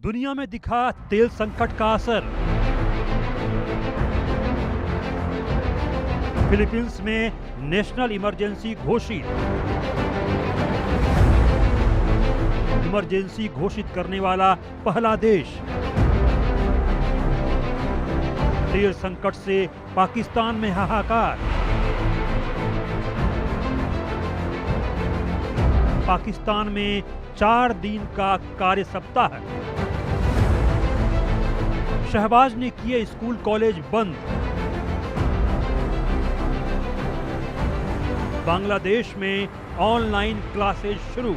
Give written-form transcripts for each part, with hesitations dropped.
दुनिया में दिखा तेल संकट का असर। फिलीपींस में नेशनल इमरजेंसी घोषित। इमरजेंसी घोषित करने वाला पहला देश। तेल संकट से पाकिस्तान में हाहाकार। पाकिस्तान में 4 दिन का कार्य सप्ताह। शहबाज ने किए स्कूल कॉलेज बंद। बांग्लादेश में ऑनलाइन क्लासेज शुरू।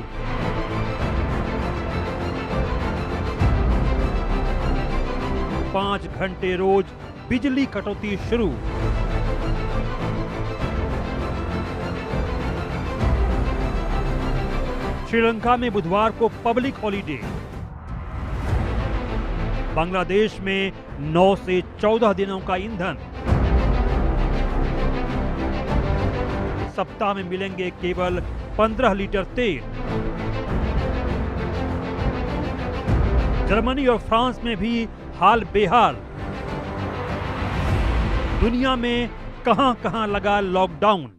पांच घंटे रोज बिजली कटौती शुरू। श्रीलंका में बुधवार को पब्लिक हॉलिडे। बांग्लादेश में 9 से 14 दिनों का ईंधन। सप्ताह में मिलेंगे केवल 15 लीटर तेल। जर्मनी और फ्रांस में भी हाल बेहाल। दुनिया में कहां-कहां लगा लॉकडाउन।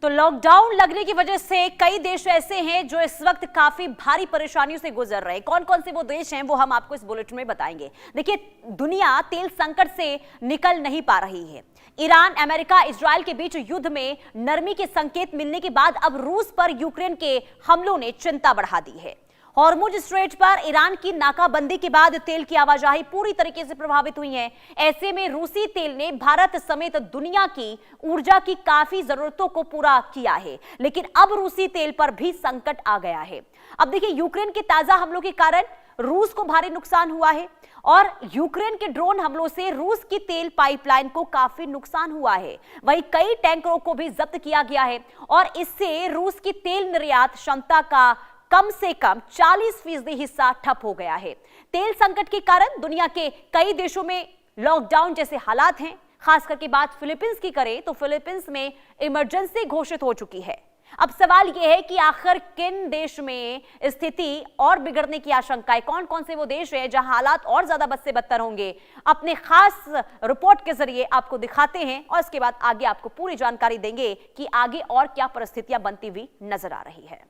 तो लॉकडाउन लगने की वजह से कई देश ऐसे हैं जो इस वक्त काफी भारी परेशानियों से गुजर रहे हैं। कौन कौन से वो देश हैं वो हम आपको इस बुलेटिन में बताएंगे। देखिए, दुनिया तेल संकट से निकल नहीं पा रही है। ईरान, अमेरिका, इजराइल के बीच युद्ध में नरमी के संकेत मिलने के बाद अब रूस पर यूक्रेन के हमलों ने चिंता बढ़ा दी है। हॉर्मुज स्ट्रेट पर ईरान की नाकाबंदी के बाद तेल की आवाजाही पूरी तरीके से प्रभावित हुई है। ऐसे में रूसी तेल ने भारत समेत दुनिया की ऊर्जा की काफी जरूरतों को पूरा किया है, लेकिन अब रूसी तेल पर भी संकट आ गया है। अब देखिए, यूक्रेन के ताजा हमलों के कारण रूस को भारी नुकसान हुआ है और यूक्रेन के ड्रोन हमलों से रूस की तेल पाइपलाइन को काफी नुकसान हुआ है। वहीं कई टैंकरों को भी जब्त किया गया है और इससे रूस की तेल निर्यात क्षमता का कम से कम 40% हिस्सा ठप हो गया है। तेल संकट के कारण दुनिया के कई देशों में लॉकडाउन जैसे हालात हैं। खास करके बात फिलीपींस की करें तो फिलीपींस में इमरजेंसी घोषित हो चुकी है। अब सवाल यह है कि आखिर किन देश में स्थिति और बिगड़ने की आशंका है, कौन कौन से वो देश हैं जहां हालात और ज्यादा बद से बदतर होंगे। अपने खास रिपोर्ट के जरिए आपको दिखाते हैं और इसके बाद आगे आपको पूरी जानकारी देंगे कि आगे और क्या परिस्थितियां बनती हुई नजर आ रही है।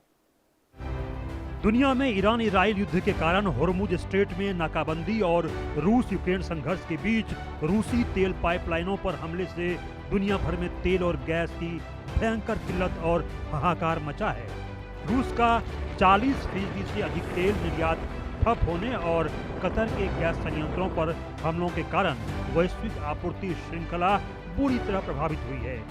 दुनिया में ईरान इजराइल युद्ध के कारण हॉर्मुज स्ट्रेट में नाकाबंदी और रूस यूक्रेन संघर्ष के बीच रूसी तेल पाइपलाइनों पर हमले से दुनिया भर में तेल और गैस की भयंकर किल्लत और हाहाकार मचा है। रूस का 40% से अधिक तेल निर्यात ठप होने और कतर के गैस संयंत्रों पर हमलों के कारण वैश्विक आपूर्ति श्रृंखला बुरी तरह प्रभावित हुई है।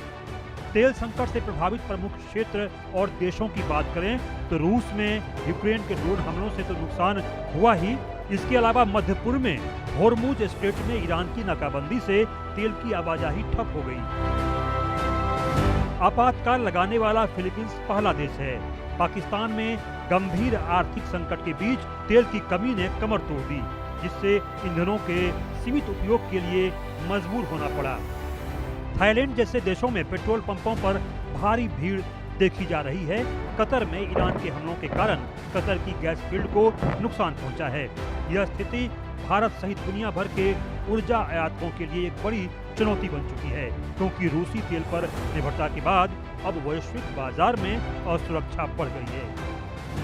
तेल संकट से प्रभावित प्रमुख क्षेत्र और देशों की बात करें तो रूस में यूक्रेन के ड्रोन हमलों से तो नुकसान हुआ ही, इसके अलावा मध्य पूर्व में हॉर्मुज स्ट्रेट में ईरान की नाकाबंदी से तेल की आवाजाही ठप हो गई। आपातकाल लगाने वाला फिलीपींस पहला देश है। पाकिस्तान में गंभीर आर्थिक संकट के बीच तेल की कमी ने कमर तोड़ दी, जिससे ईंधनों के सीमित उपयोग के लिए मजबूर होना पड़ा। थाईलैंड जैसे देशों में पेट्रोल पंपों पर भारी भीड़ देखी जा रही है। कतर में ईरान के हमलों के कारण कतर की गैस फील्ड को नुकसान पहुंचा है। यह स्थिति भारत सहित दुनिया भर के ऊर्जा आयातकों के लिए एक बड़ी चुनौती बन चुकी है, क्योंकि रूसी तेल पर निर्भरता के बाद अब वैश्विक बाजार में असुरक्षा बढ़ गई है।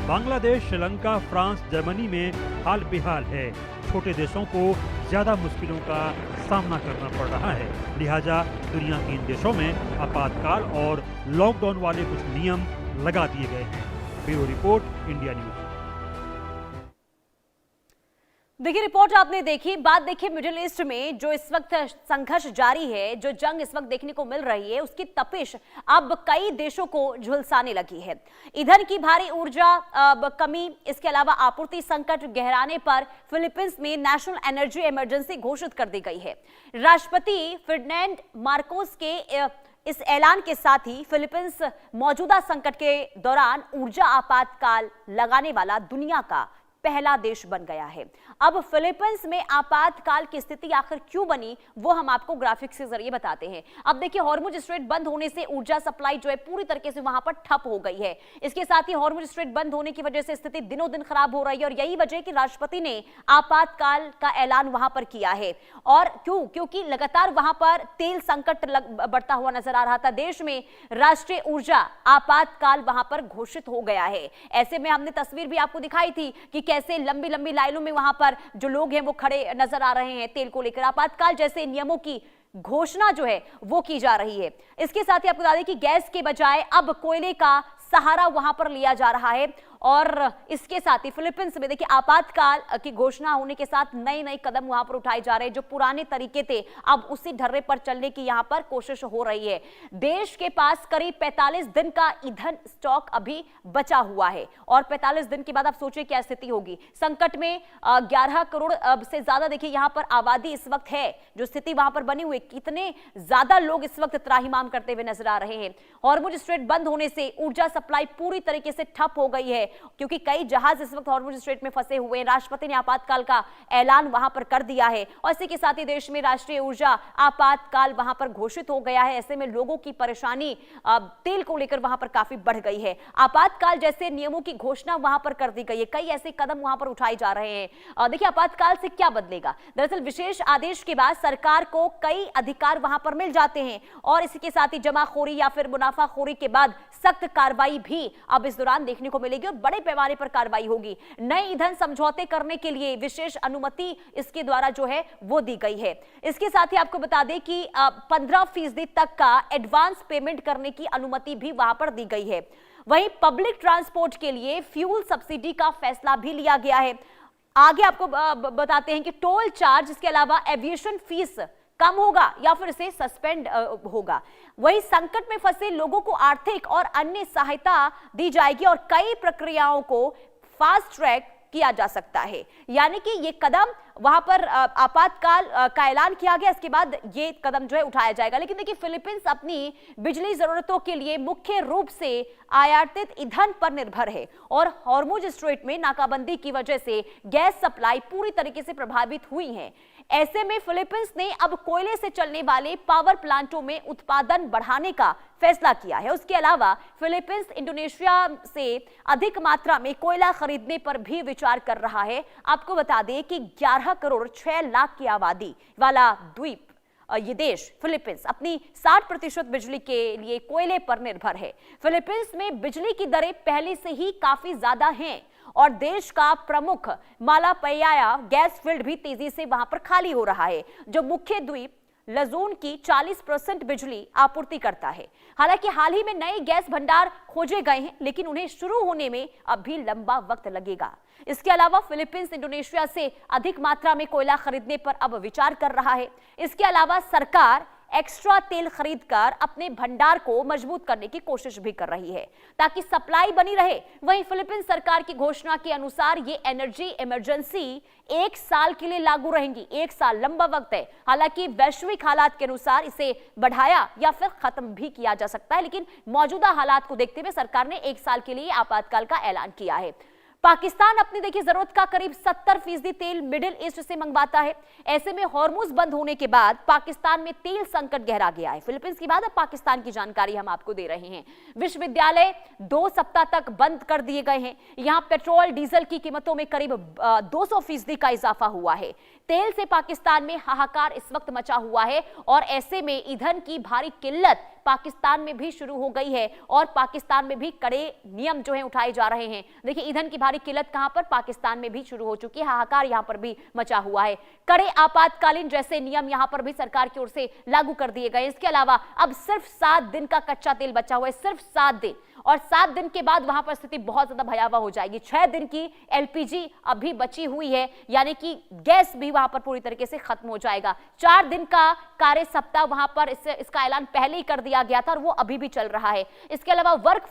बांग्लादेश, श्रीलंका, फ्रांस, जर्मनी में हाल बेहाल है। छोटे देशों को ज्यादा मुश्किलों का सामना करना पड़ रहा है, लिहाजा दुनिया के इन देशों में आपातकाल और लॉकडाउन वाले कुछ नियम लगा दिए गए हैं। Bureau report, India news. देखिए, रिपोर्ट आपने देखी। बात देखिए, मिडिल ईस्ट में जो इस वक्त संघर्ष जारी है, जो जंग इस वक्त देखने को मिल रही है, उसकी तपिश अब कई देशों को झुलसाने लगी है। ईंधन की भारी ऊर्जा कमी, इसके अलावा आपूर्ति संकट गहराने पर फिलीपींस में नेशनल एनर्जी इमरजेंसी घोषित कर दी गई है। राष्ट्रपति फर्डिनांड मार्कोस के इस ऐलान के साथ ही फिलीपींस मौजूदा संकट के दौरान ऊर्जा आपातकाल लगाने वाला दुनिया का पहला देश बन गया है। अब फिलीपींस में आपातकाल की स्थिति आखिर क्यों बनी, वो हम आपको ग्राफिक्स के जरिए बताते हैं। अब देखिए, हॉर्मुज स्ट्रेट बंद होने से ऊर्जा सप्लाई जो है पूरी तरीके से वहां पर ठप हो गई है। इसके साथ ही हॉर्मुज स्ट्रेट बंद होने की वजह से स्थिति दिनों दिन खराब हो रही है और यही वजह है कि राष्ट्रपति ने आपातकाल का ऐलान वहां पर किया है। और क्योंकि लगातार वहां पर तेल संकट बढ़ता हुआ नजर आ रहा था। देश में राष्ट्रीय ऊर्जा आपातकाल वहां पर घोषित हो गया है। ऐसे में हमने तस्वीर भी आपको दिखाई थी कि कैसे लंबी लंबी लाइनों में वहां पर जो लोग हैं वो खड़े नजर आ रहे हैं तेल को लेकर। आपातकाल जैसे नियमों की घोषणा जो है वो की जा रही है। इसके साथ ही आपको बता दें कि गैस के बजाय अब कोयले का सहारा वहां पर लिया जा रहा है। और इसके साथ ही फिलीपींस में देखिए, आपातकाल की घोषणा होने के साथ नए नए कदम वहां पर उठाए जा रहे हैं। जो पुराने तरीके थे अब उसी ढर्रे पर चलने की यहां पर कोशिश हो रही है। देश के पास करीब 45 दिन का ईंधन स्टॉक अभी बचा हुआ है और 45 दिन के बाद आप सोचिए क्या स्थिति होगी। संकट में 11 करोड़ से ज्यादा देखिए यहां पर आबादी इस वक्त है। जो स्थिति वहां पर बनी हुई, कितने ज्यादा लोग इस वक्त त्राहिमाम करते हुए नजर आ रहे हैं। हॉर्मुज स्ट्रेट बंद होने से ऊर्जा सप्लाई पूरी तरीके से ठप हो गई है क्योंकि कई जहाज इस वक्त हॉर्मुज स्ट्रेट में फंसे हुए हैं। राष्ट्रपति ने आपातकाल का ऐलान वहां पर कर दिया है और इसी के साथ ही देश में राष्ट्रीय ऊर्जा आपातकाल वहां पर घोषित हो गया है। ऐसे में लोगों की परेशानी तेल को लेकर वहां पर काफी बढ़ गई है। आपातकाल जैसे नियमों की घोषणा वहां पर कर दी गई है। कई ऐसे कदम वहां पर उठाए जा रहे हैं। देखिए, आपातकाल से क्या बदलेगा। दरअसल विशेष आदेश के बाद सरकार को कई अधिकार वहां पर मिल जाते हैं और इसी के साथ ही जमाखोरी या फिर मुनाफाखोरी के बाद सख्त कार्रवाई भी अब इस दौरान देखने को मिलेगी और बड़े पैमाने पर कार्रवाई होगी। नए ईंधन समझौते करने के लिए विशेष अनुमति इसके द्वारा जो है वो दी गई है। इसके साथ ही आपको बता दें कि 15% तक का एडवांस पेमेंट करने की अनुमति भी वहां पर दी गई है। वहीं पब्लिक ट्रांसपोर्ट के लिए फ्यूल सब्सिडी का फैसला भी लिया गया है। आगे आपको बताते हैं कि टोल चार्ज, इसके अलावा एविएशन फीस कम होगा या फिर इसे सस्पेंड होगा। वही संकट में फंसे लोगों को आर्थिक और अन्य सहायता दी जाएगी और कई प्रक्रियाओं को फास्ट ट्रैक किया जा सकता है। यानी कि ये कदम वहां पर आपातकाल का ऐलान किया गया, इसके बाद ये कदम जो है उठाया जाएगा। लेकिन देखिए, फिलीपींस अपनी बिजली जरूरतों के लिए मुख्य रूप से आयातित ईंधन पर निर्भर है और हॉर्मुज स्ट्रेट में नाकाबंदी की वजह से गैस सप्लाई पूरी तरीके से प्रभावित हुई है। ऐसे में फिलीपींस ने अब कोयले से चलने वाले पावर प्लांटों में उत्पादन बढ़ाने का फैसला किया है। उसके अलावा फिलीपींस इंडोनेशिया से अधिक मात्रा में कोयला खरीदने पर भी विचार कर रहा है। आपको बता दें कि 11 करोड़ 6 लाख की आबादी वाला द्वीप ये देश फिलीपींस अपनी 60% बिजली के लिए कोयले पर निर्भर है। फिलीपींस में बिजली की दरें पहले से ही काफी ज्यादा हैं और देश का प्रमुख मालापैया गैस फील्ड भी तेजी से वहां पर खाली हो रहा है, जो मुख्य द्वीप लजून की 40% बिजली आपूर्ति करता है। हालांकि हाल ही में नए गैस भंडार खोजे गए हैं, लेकिन उन्हें शुरू होने में अब भी लंबा वक्त लगेगा। इसके अलावा फिलीपींस इंडोनेशिया से अधिक मात्रा में कोयला खरीदने पर अब विचार कर रहा है। इसके अलावा सरकार एक्स्ट्रा तेल खरीदकर अपने भंडार को मजबूत करने की कोशिश भी कर रही है ताकि सप्लाई बनी रहे। वहीं फिलीपींस सरकार की घोषणा के अनुसार ये एनर्जी इमरजेंसी 1 साल के लिए लागू रहेंगी। 1 साल लंबा वक्त है। हालांकि वैश्विक हालात के अनुसार इसे बढ़ाया या फिर खत्म भी किया जा सकता है, लेकिन मौजूदा हालात को देखते हुए सरकार ने 1 साल के लिए आपातकाल का ऐलान किया है। पाकिस्तान अपनी देखिए जरूरत का करीब 70% तेल मिडिल ईस्ट से मंगवाता है। ऐसे में हॉर्मुज बंद होने के बाद पाकिस्तान में तेल संकट गहरा गया है। फिलीपींस के बाद अब पाकिस्तान की जानकारी हम आपको दे रहे हैं। विश्वविद्यालय 2 सप्ताह तक बंद कर दिए गए हैं। यहां पेट्रोल डीजल की कीमतों में करीब 200% का इजाफा हुआ है। तेल से पाकिस्तान में हाहाकार इस वक्त मचा हुआ है और ऐसे में ईंधन की भारी किल्लत पाकिस्तान में भी शुरू हो गई है और पाकिस्तान में भी कड़े नियम जो हैं उठाए जा रहे हैं। देखिए, ईंधन की भारी किल्लत कहां पर, पाकिस्तान में भी शुरू हो चुकी है। हाहाकार यहां पर भी मचा हुआ है। कड़े आपातकालीन जैसे नियम यहां पर भी सरकार की ओर से लागू कर दिए गए। इसके अलावा अब सिर्फ 7 दिन का कच्चा तेल बचा हुआ है, सिर्फ 7 दिन, और 7 दिन के बाद वहां पर स्थिति बहुत ज्यादा भयावह हो जाएगी। 6 दिन की एलपीजी अभी बची हुई है, यानी कि गैस भी वहां पर पूरी तरीके से खत्म हो जाएगा। 4 दिन का कार्य सप्ताह वहां पर इसका ऐलान पहले ही कर दिया गया था और वो अभी भी चल रहा है। इसके अलावा वर्क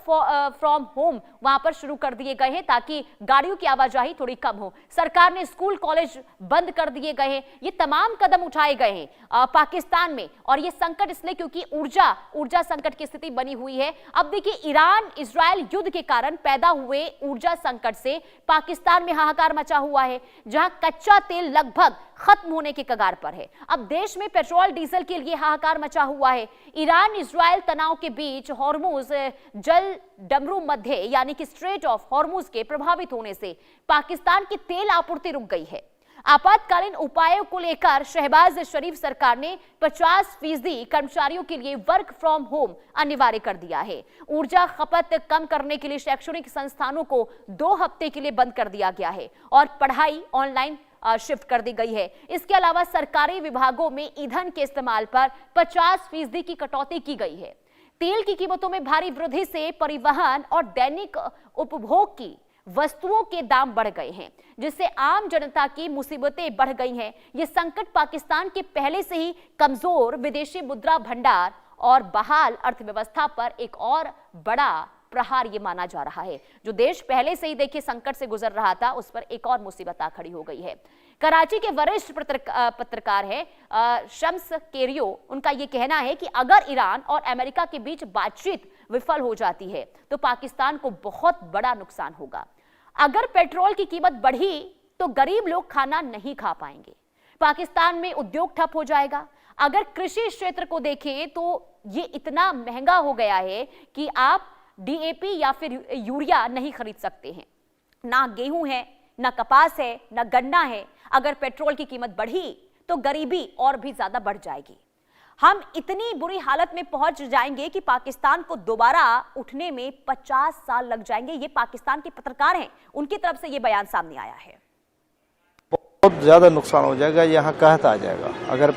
फ्रॉम होम वहां पर शुरू कर दिए गए हैं ताकि गाड़ियों की आवाजाही थोड़ी कम हो। सरकार ने स्कूल कॉलेज बंद कर दिए गए हैं। ये तमाम कदम उठाए गए हैं पाकिस्तान में, और ये संकट इसलिए क्योंकि ऊर्जा संकट की स्थिति बनी हुई है। अब देखिए, ईरान ईरान इजराइल युद्ध के कारण पैदा हुए ऊर्जा संकट से पाकिस्तान में हाहाकार मचा हुआ है, जहां कच्चा तेल लगभग खत्म होने के कगार पर है। अब देश में पेट्रोल डीजल के लिए हाहाकार मचा हुआ है। ईरान इजराइल तनाव के बीच हॉर्मुज जल डमरू मध्य यानी कि स्ट्रेट ऑफ हॉर्मुज के प्रभावित होने से पाकिस्तान की तेल आपूर्ति रुक गई है। आपातकालीन उपायों को लेकर शहबाज शरीफ सरकार ने 50% कर्मचारियों के लिए वर्क फ्रॉम होम अनिवार्य कर दिया है। ऊर्जा खपत कम करने के लिए शैक्षणिक संस्थानों को 2 हफ्ते के लिए बंद कर दिया गया है और पढ़ाई ऑनलाइन शिफ्ट कर दी गई है। इसके अलावा सरकारी विभागों में ईंधन के इस्तेमाल पर 50% की कटौती की गई है। तेल की कीमतों में भारी वृद्धि से परिवहन और दैनिक उपभोग की वस्तुओं के दाम बढ़ गए हैं, जिससे आम जनता की मुसीबतें बढ़ गई हैं। ये संकट पाकिस्तान के पहले से ही कमजोर विदेशी मुद्रा भंडार और बहाल अर्थव्यवस्था पर एक और बड़ा प्रहार ये माना जा रहा है। जो देश पहले से ही देखिए संकट से गुजर रहा था, उस पर एक और मुसीबत आ खड़ी हो गई है। कराची के वरिष्ठ पत्रकार है शम्स केरियो, उनका ये कहना है कि अगर ईरान और अमेरिका के बीच बातचीत विफल हो जाती है तो पाकिस्तान को बहुत बड़ा नुकसान होगा। अगर पेट्रोल की कीमत बढ़ी तो गरीब लोग खाना नहीं खा पाएंगे, पाकिस्तान में उद्योग ठप हो जाएगा। अगर कृषि क्षेत्र को देखें तो ये इतना महंगा हो गया है कि आप डीएपी या फिर यूरिया नहीं खरीद सकते हैं। ना गेहूं है, ना कपास है, ना गन्ना है। अगर पेट्रोल की कीमत बढ़ी तो गरीबी और भी ज्यादा बढ़ जाएगी। हम इतनी बुरी हालत में पहुंच जाएंगे कि पाकिस्तान को दोबारा उठने में 50 साल लग जाएंगे। ये पाकिस्तान के पत्रकार हैं, उनकी तरफ से ये बयान सामने आया है। बहुत ज़्यादा नुकसान हो जाएगा, यहाँ कहत आ जाएगा। अगर